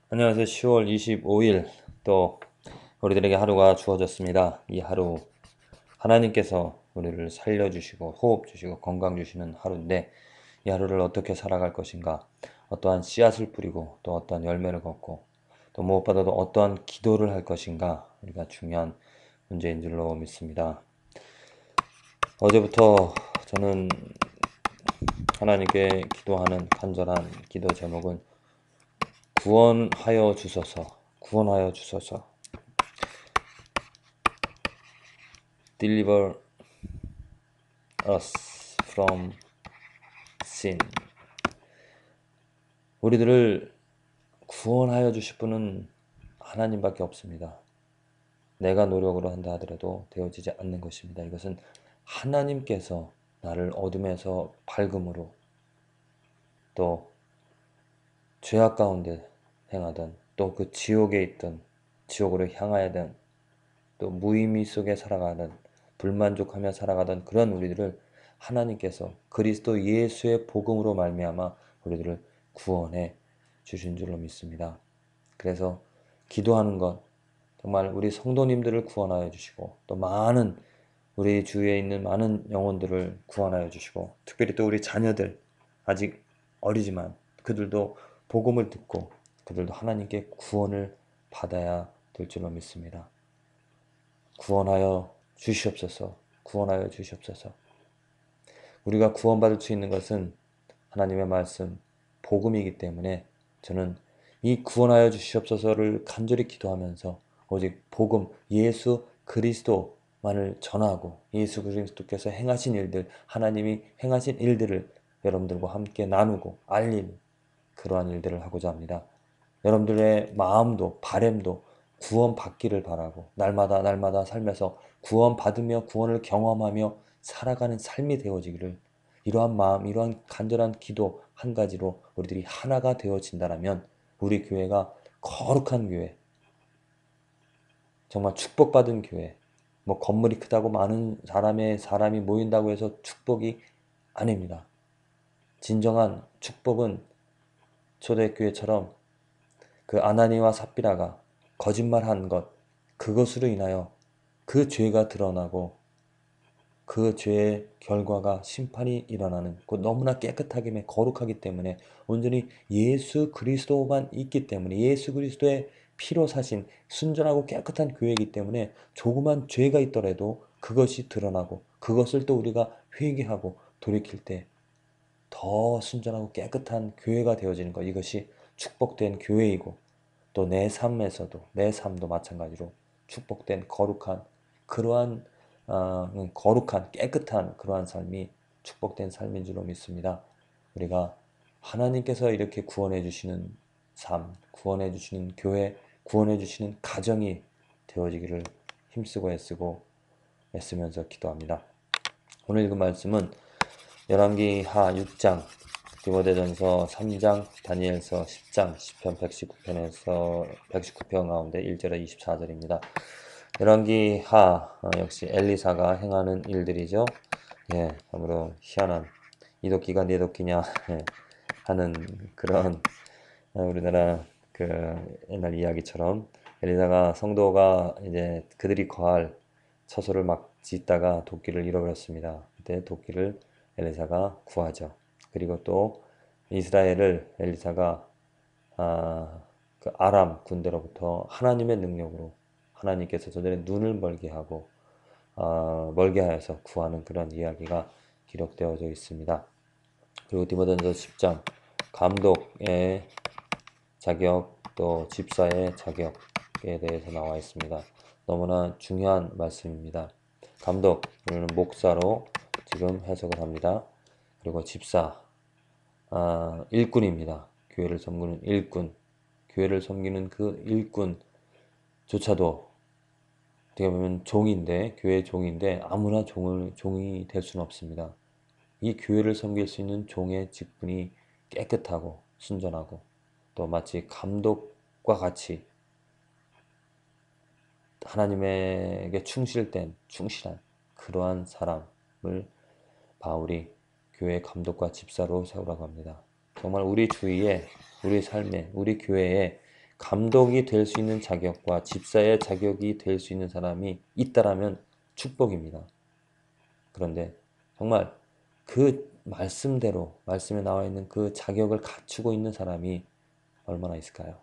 안녕하세요. 10월 25일 또 우리들에게 하루가 주어졌습니다. 이 하루 하나님께서 우리를 살려주시고 호흡 주시고 건강 주시는 하루인데 이 하루를 어떻게 살아갈 것인가, 어떠한 씨앗을 뿌리고 또 어떠한 열매를 걷고 또 무엇보다도 어떠한 기도를 할 것인가, 우리가 중요한 문제인 줄로 믿습니다. 어제부터 저는 하나님께 기도하는 간절한 기도 제목은 구원하여 주소서, 구원하여 주소서, Deliver us from sin. 우리들을 구원하여 주실 분은 하나님밖에 없습니다. 내가 노력으로 한다 하더라도 되어지지 않는 것입니다. 이것은 하나님께서 나를 어둠에서 밝음으로, 또 죄악 가운데 행하던, 또 그 지옥에 있던, 지옥으로 향하여던, 또 무의미 속에 살아가던, 불만족하며 살아가던 그런 우리들을 하나님께서 그리스도 예수의 복음으로 말미암아 우리들을 구원해 주신 줄로 믿습니다. 그래서 기도하는 것, 정말 우리 성도님들을 구원하여 주시고 또 많은 우리 주위에 있는 많은 영혼들을 구원하여 주시고, 특별히 또 우리 자녀들 아직 어리지만 그들도 복음을 듣고 그들도 하나님께 구원을 받아야 될 줄로 믿습니다. 구원하여 주시옵소서. 구원하여 주시옵소서. 우리가 구원받을 수 있는 것은 하나님의 말씀, 복음이기 때문에 저는 이 구원하여 주시옵소서를 간절히 기도하면서 오직 복음, 예수 그리스도만을 전하고 예수 그리스도께서 행하신 일들, 하나님이 행하신 일들을 여러분들과 함께 나누고 알릴 그러한 일들을 하고자 합니다. 여러분들의 마음도 바램도 구원받기를 바라고 날마다 날마다 삶에서 구원받으며 구원을 경험하며 살아가는 삶이 되어지기를, 이러한 마음, 이러한 간절한 기도 한 가지로 우리들이 하나가 되어진다면 우리 교회가 거룩한 교회, 정말 축복받은 교회, 뭐 건물이 크다고 많은 사람이 모인다고 해서 축복이 아닙니다. 진정한 축복은 초대교회처럼 그 아나니와 삽비라가 거짓말한 것, 그것으로 인하여 그 죄가 드러나고 그 죄의 결과가 심판이 일어나는, 그 너무나 깨끗하게 거룩하기 때문에 온전히 예수 그리스도만 있기 때문에, 예수 그리스도의 피로 사신 순전하고 깨끗한 교회이기 때문에 조그만 죄가 있더라도 그것이 드러나고 그것을 또 우리가 회개하고 돌이킬 때 더 순전하고 깨끗한 교회가 되어지는 것, 이것이 축복된 교회이고, 또 내 삶에서도, 내 삶도 마찬가지로 축복된 거룩한 그러한 거룩한 깨끗한 그러한 삶이 축복된 삶인 줄로 믿습니다. 우리가 하나님께서 이렇게 구원해 주시는 삶, 구원해 주시는 교회, 구원해 주시는 가정이 되어지기를 힘쓰고 애쓰고 애쓰면서 기도합니다. 오늘 읽은 말씀은 열왕기하 6장, 디모데전서 3장, 다니엘서 10장, 시편 119편에서 119편 가운데 1절에 24절입니다. 열왕기하 역시 엘리사가 행하는 일들이죠. 예, 아무로 희한한 이도끼가 네 도끼냐 하는 그런 우리나라 그 옛날 이야기처럼 엘리사가 성도가 이제 그들이 거할 처소를 막 짓다가 도끼를 잃어버렸습니다. 그때 도끼를 엘리사가 구하죠. 그리고 또 이스라엘을 엘리사가 그 아람 군대로부터 하나님의 능력으로 하나님께서 저들의 눈을 멀게 하고 멀게 하여서 구하는 그런 이야기가 기록되어져 있습니다. 그리고 디모데전서 10장 감독의 자격, 또 집사의 자격에 대해서 나와 있습니다. 너무나 중요한 말씀입니다. 감독, 우리는 목사로 지금 해석을 합니다. 그리고 집사, 일꾼입니다. 교회를 섬기는 일꾼, 교회를 섬기는 그 일꾼조차도 어떻게 보면 종인데, 교회의 종인데 아무나 종이 될 수는 없습니다. 이 교회를 섬길 수 있는 종의 직분이 깨끗하고 순전하고 또 마치 감독과 같이 하나님에게 충실한 그러한 사람을 바울이 교회 감독과 집사로 세우라고 합니다. 정말 우리 주위에, 우리 삶에, 우리 교회에 감독이 될 수 있는 자격과 집사의 자격이 될 수 있는 사람이 있다라면 축복입니다. 그런데 정말 그 말씀대로 말씀에 나와 있는 그 자격을 갖추고 있는 사람이 얼마나 있을까요?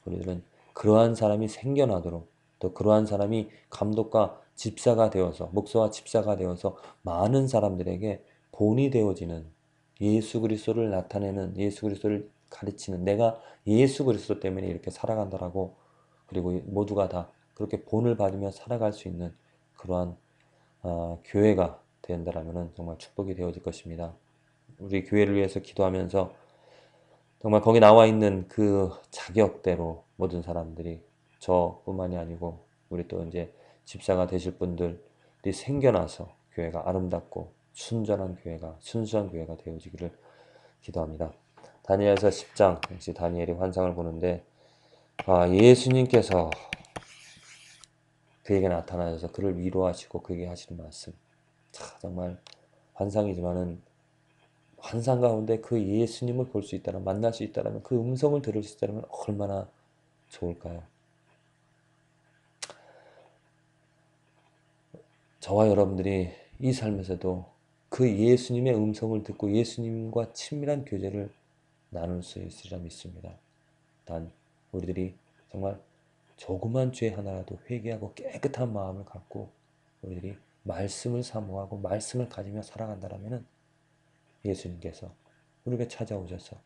우리들은 그러한 사람이 생겨나도록 또 그러한 사람이 감독과 집사가 되어서 목사와 집사가 되어서 많은 사람들에게 본이 되어지는 예수 그리스도를 나타내는 예수 그리스도를 가르치는 내가 예수 그리스도 때문에 이렇게 살아간다라고 그리고 모두가 다 그렇게 본을 받으며 살아갈 수 있는 그러한 교회가 된다라면 정말 축복이 되어질 것입니다. 우리 교회를 위해서 기도하면서 정말 거기 나와 있는 그 자격대로 모든 사람들이 저뿐만이 아니고 우리 또 이제 집사가 되실 분들이 생겨나서 교회가 아름답고 순전한 교회가 순수한 교회가 되어지기를 기도합니다. 다니엘서 10장 역시 다니엘이 환상을 보는데 예수님께서 그에게 나타나셔서 그를 위로하시고 그에게 하시는 말씀 정말 환상이지만은 환상 가운데 그 예수님을 볼 수 있다면 만날 수 있다면 그 음성을 들을 수 있다면 얼마나 좋을까요? 저와 여러분들이 이 삶에서도 그 예수님의 음성을 듣고 예수님과 친밀한 교제를 나눌 수 있으리라 믿습니다. 단 우리들이 정말 조그만 죄 하나라도 회개하고 깨끗한 마음을 갖고 우리들이 말씀을 사모하고 말씀을 가지며 살아간다면 예수님께서 우리에게 찾아오셔서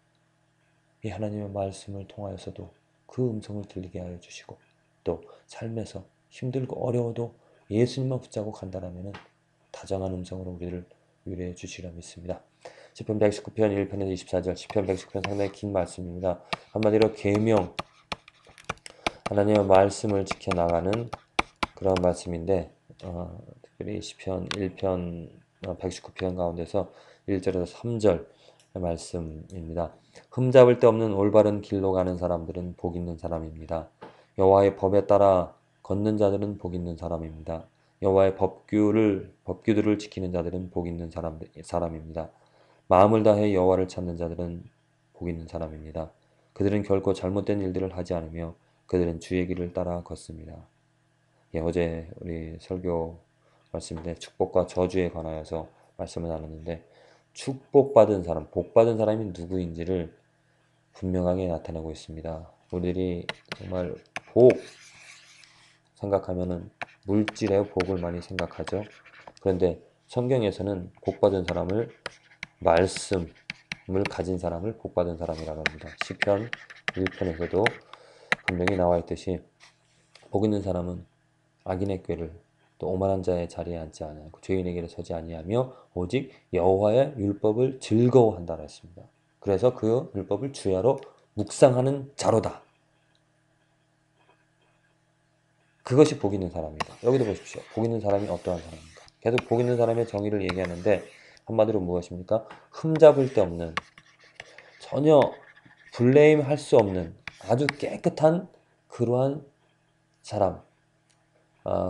이 하나님의 말씀을 통하여서도 그 음성을 들리게 하여 주시고 또 삶에서 힘들고 어려워도 예수님만 붙잡고 간다라면 다정한 음성으로 우리를 위로해 주시리라 믿습니다. 시편 119편 1편에서 24절 시편 119편 상당히 긴 말씀입니다. 한마디로 계명 하나님의 말씀을 지켜나가는 그런 말씀인데 특별히 시편 1편 119편 가운데서 1절에서 3절 말씀입니다. 흠잡을 데 없는 올바른 길로 가는 사람들은 복 있는 사람입니다. 여호와의 법에 따라 걷는 자들은 복 있는 사람입니다. 여호와의 법규들을 지키는 자들은 복 있는 사람입니다. 마음을 다해 여호와를 찾는 자들은 복 있는 사람입니다. 그들은 결코 잘못된 일들을 하지 않으며 그들은 주의 길을 따라 걷습니다. 어제 우리 설교 말씀인데 축복과 저주에 관하여서 말씀을 나눴는데 축복받은 사람, 복받은 사람이 누구인지를 분명하게 나타내고 있습니다. 우리들이 정말 복 생각하면은 물질의 복을 많이 생각하죠. 그런데 성경에서는 복받은 사람을 말씀을 가진 사람을 복받은 사람이라고 합니다. 시편 1편에서도 분명히 나와 있듯이 복 있는 사람은 악인의 꾀를 또 오만한 자의 자리에 앉지 않아요. 죄인의 길에 서지 아니하며 오직 여호와의 율법을 즐거워한다 했습니다. 그래서 그 율법을 주야로 묵상하는 자로다. 그것이 복 있는 사람입니다. 여기도 보십시오. 복 있는 사람이 어떠한 사람입니까? 계속 복 있는 사람의 정의를 얘기하는데 한마디로 무엇입니까? 흠잡을 데 없는 전혀 블레임 할 수 없는 아주 깨끗한 그러한 사람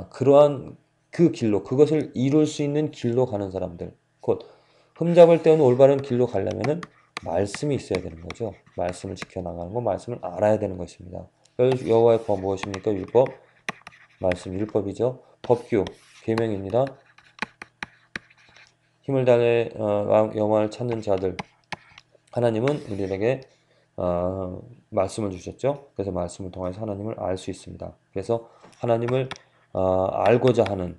그러한 그 길로 그것을 이룰 수 있는 길로 가는 사람들 곧 흠잡을 데 없는 올바른 길로 가려면은 말씀이 있어야 되는 거죠. 말씀을 지켜나가는 거 말씀을 알아야 되는 것입니다. 여호와의 법 무엇입니까? 율법 말씀 율법이죠. 법규 계명입니다. 힘을 다해 여호와를 찾는 자들 하나님은 우리에게 말씀을 주셨죠. 그래서 말씀을 통해서 하나님을 알 수 있습니다. 그래서 하나님을 알고자 하는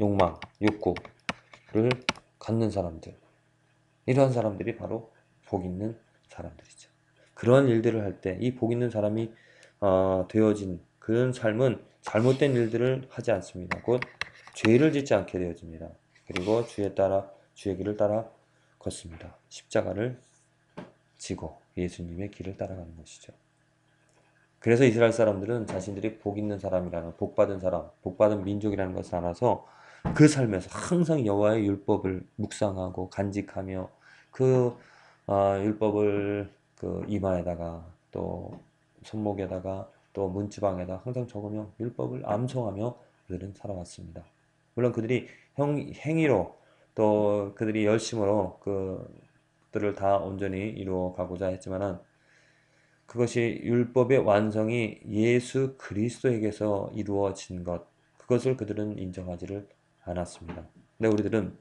욕망, 욕구를 갖는 사람들 이러한 사람들이 바로 복 있는 사람들이죠. 그런 일들을 할 때 이 복 있는 사람이 되어진 그런 삶은 잘못된 일들을 하지 않습니다. 곧 죄를 짓지 않게 되어집니다. 그리고 주의 길을 따라 걷습니다. 십자가를 지고 예수님의 길을 따라가는 것이죠. 그래서 이스라엘 사람들은 자신들이 복 있는 사람이라는 복받은 사람, 복받은 민족이라는 것을 알아서 그 삶에서 항상 여호와의 율법을 묵상하고 간직하며 그 율법을 그 이마에다가 또 손목에다가 또 문지방에다 항상 적으며 율법을 암송하며 그들은 살아왔습니다. 물론 그들이 행위로 또 그들이 열심으로 그들을 다 온전히 이루어 가고자 했지만은 그것이 율법의 완성이 예수 그리스도에게서 이루어진 것, 그것을 그들은 인정하지를 않았습니다. 근데 우리들은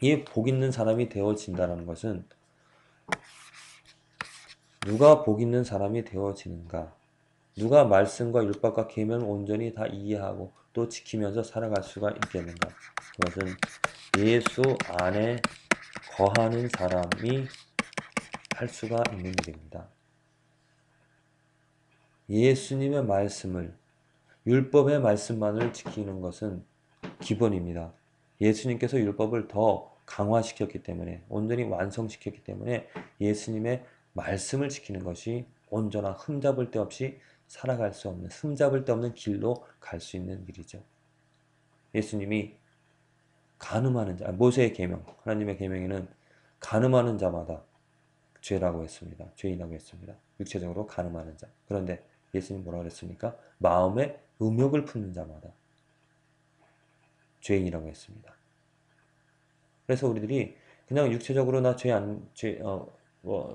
이 복 있는 사람이 되어진다는 것은 누가 복 있는 사람이 되어지는가? 누가 말씀과 율법과 계명을 온전히 다 이해하고 또 지키면서 살아갈 수가 있겠는가? 그것은 예수 안에 거하는 사람이 할 수가 있는 일입니다. 예수님의 말씀을, 율법의 말씀만을 지키는 것은 기본입니다. 예수님께서 율법을 더 강화시켰기 때문에, 온전히 완성시켰기 때문에 예수님의 말씀을 지키는 것이 온전한 흠잡을 데 없이 살아갈 수 없는, 흠잡을 데 없는 길로 갈 수 있는 일이죠. 예수님이 간음하는 자, 모세의 계명, 하나님의 계명에는 간음하는 자마다 죄라고 했습니다. 죄인이라고 했습니다. 육체적으로 간음하는 자. 그런데 예수님 뭐라고 그랬습니까? 마음에 음욕을 품는 자마다 죄인이라고 했습니다. 그래서 우리들이 그냥 육체적으로 나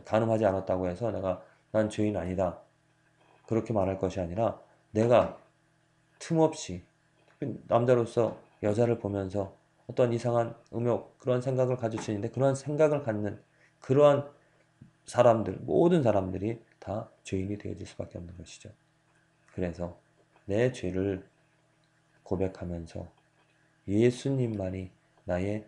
간음하지 않았다고 해서 난 죄인 아니다. 그렇게 말할 것이 아니라 내가 틈없이 남자로서 여자를 보면서 어떤 이상한 음욕, 그런 생각을 가질 수 있는데 그러한 생각을 갖는 그러한 사람들, 모든 사람들이 다 죄인이 되어질 수밖에 없는 것이죠. 그래서 내 죄를 고백하면서 예수님만이 나의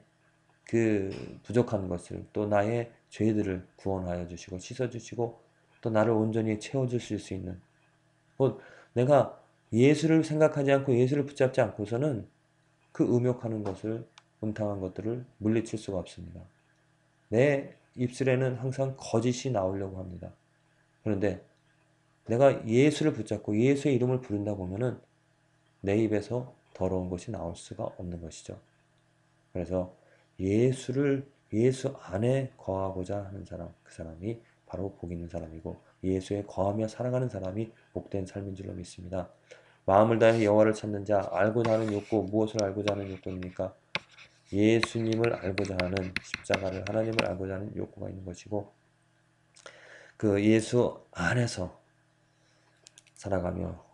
그 부족한 것을 또 나의 죄들을 구원하여 주시고 씻어 주시고 또 나를 온전히 채워 주실 수 있는 곧 내가 예수를 생각하지 않고 예수를 붙잡지 않고서는 그 음욕하는 것을 음탕한 것들을 물리칠 수가 없습니다. 내 입술에는 항상 거짓이 나오려고 합니다. 그런데 내가 예수를 붙잡고 예수의 이름을 부른다 보면은 내 입에서 더러운 것이 나올 수가 없는 것이죠. 그래서 예수 안에 거하고자 하는 사람, 그 사람이 바로 복 있는 사람이고 예수에 거하며 살아가는 사람이 복된 삶인 줄로 믿습니다. 마음을 다해 여호와를 찾는 자, 알고자 하는 욕구, 무엇을 알고자 하는 욕구입니까? 예수님을 알고자 하는 십자가를, 하나님을 알고자 하는 욕구가 있는 것이고 그 예수 안에서 살아가며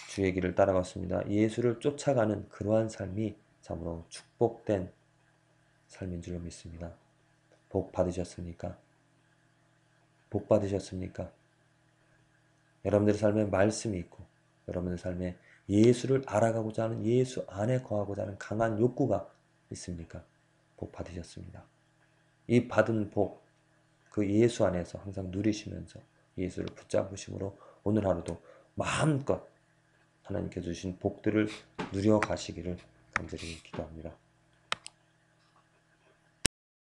주의 길을 따라갔습니다. 예수를 쫓아가는 그러한 삶이 참으로 축복된 삶인 줄로 믿습니다. 복 받으셨습니까? 복 받으셨습니까? 여러분들의 삶에 말씀이 있고 여러분의 삶에 예수를 알아가고자 하는 예수 안에 거하고자 하는 강한 욕구가 있습니까? 복 받으셨습니다. 이 받은 복, 그 예수 안에서 항상 누리시면서 예수를 붙잡으심으로 오늘 하루도 마음껏 하나님께서 주신 복들을 누려 가시기를 간절히 기도합니다.